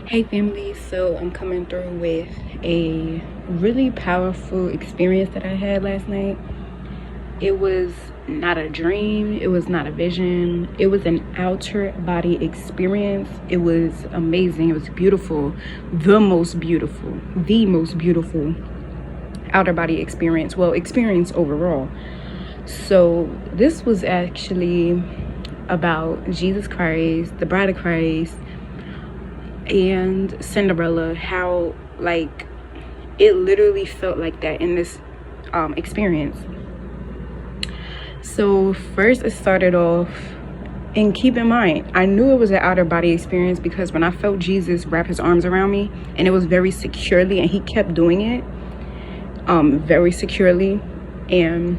Hey family, so I'm coming through with a really powerful experience that I had last night. It was not a dream, it was not a vision, it was an outer body experience. It was amazing, it was beautiful, the most beautiful outer body experience, well, experience overall. So this was actually about Jesus Christ, the bride of Christ, and Cinderella, how like it literally felt like that in this experience. So first it started off, and keep in mind, I knew it was an outer body experience because when I felt Jesus wrap his arms around me, and it was very securely, and he kept doing it very securely, and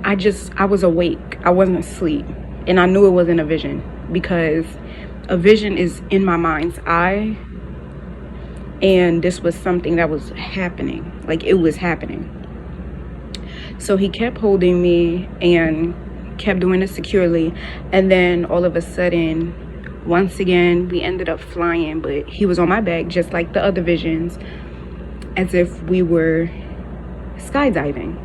I was awake, I wasn't asleep, and I knew it wasn't a vision because a vision is in my mind's eye, and this was something that was happening, like it was happening. So he kept holding me and kept doing it securely, and then all of a sudden, once again, we ended up flying, but he was on my back just like the other visions, as if we were skydiving.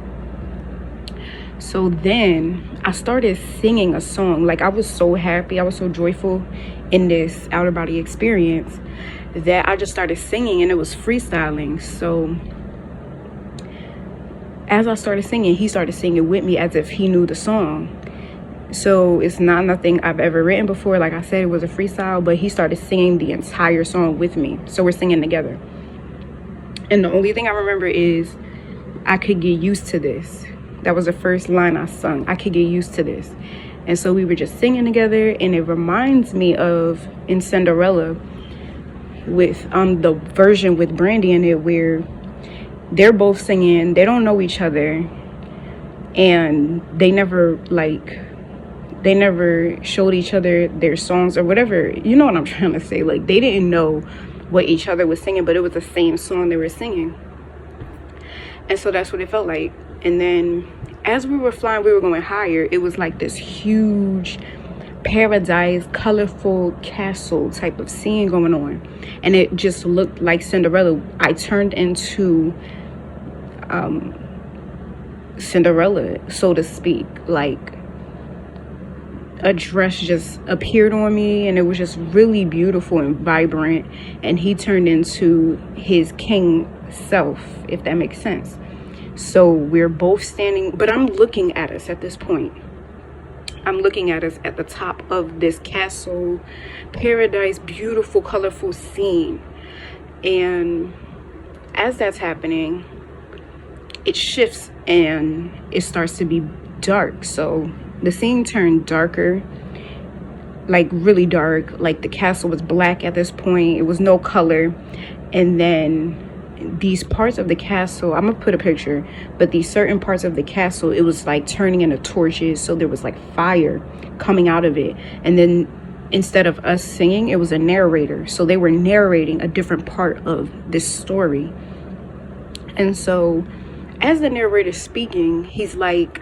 So then I started singing a song. Like, I was so happy, I was so joyful in this outer body experience that I just started singing, and it was freestyling. So as I started singing, he started singing with me as if he knew the song. So it's not nothing I've ever written before. Like I said, it was a freestyle, but he started singing the entire song with me. So we're singing together. And the only thing I remember is, I could get used to this. That was the first line I sung. I could get used to this. And so we were just singing together, and it reminds me of in Cinderella with the version with Brandy in it, where they're both singing, they don't know each other, and they never showed each other their songs or whatever. You know what I'm trying to say? Like, they didn't know what each other was singing, but it was the same song they were singing. And so that's what it felt like. And then as we were flying, we were going higher. It was like this huge paradise, colorful castle type of scene going on. And it just looked like Cinderella. I turned into Cinderella, so to speak. Like, a dress just appeared on me, and it was just really beautiful and vibrant. And he turned into his king self, if that makes sense. So we're both standing, but I'm looking at us at this point. I'm looking at us at the top of this castle, paradise, beautiful, colorful scene. And as that's happening, it shifts and it starts to be dark. So the scene turned darker, like really dark. Like, the castle was black at this point. It was no color. And then these parts of the castle, I'm gonna put a picture, but these certain parts of the castle, it was like turning into torches. So there was like fire coming out of it. And then instead of us singing, it was a narrator. So they were narrating a different part of this story. And so as the narrator's speaking, he's like,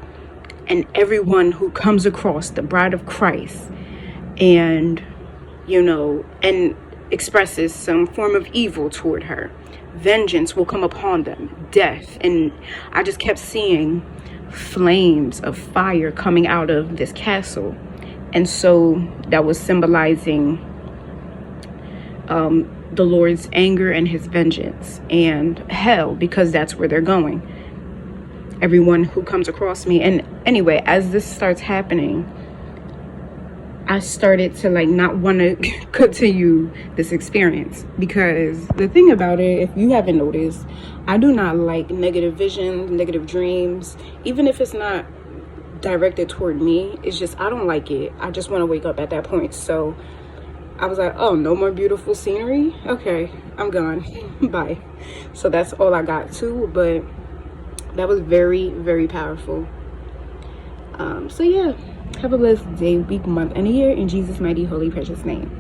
and everyone who comes across the bride of Christ and, and expresses some form of evil toward her, vengeance will come upon them, death. And I just kept seeing flames of fire coming out of this castle. And so that was symbolizing the Lord's anger and his vengeance, and hell, because that's where they're going. Everyone who comes across me. And anyway, as this starts happening, I started to not want to continue this experience, because the thing about it, if you haven't noticed, I do not like negative visions, negative dreams, even if it's not directed toward me. It's just, I don't like it. I just want to wake up at that point. So I was like, oh, no more beautiful scenery? Okay, I'm gone. Bye. So that's all I got to, but that was very, very powerful. So yeah, have a blessed day, week, month, and a year in Jesus' mighty, holy, precious name.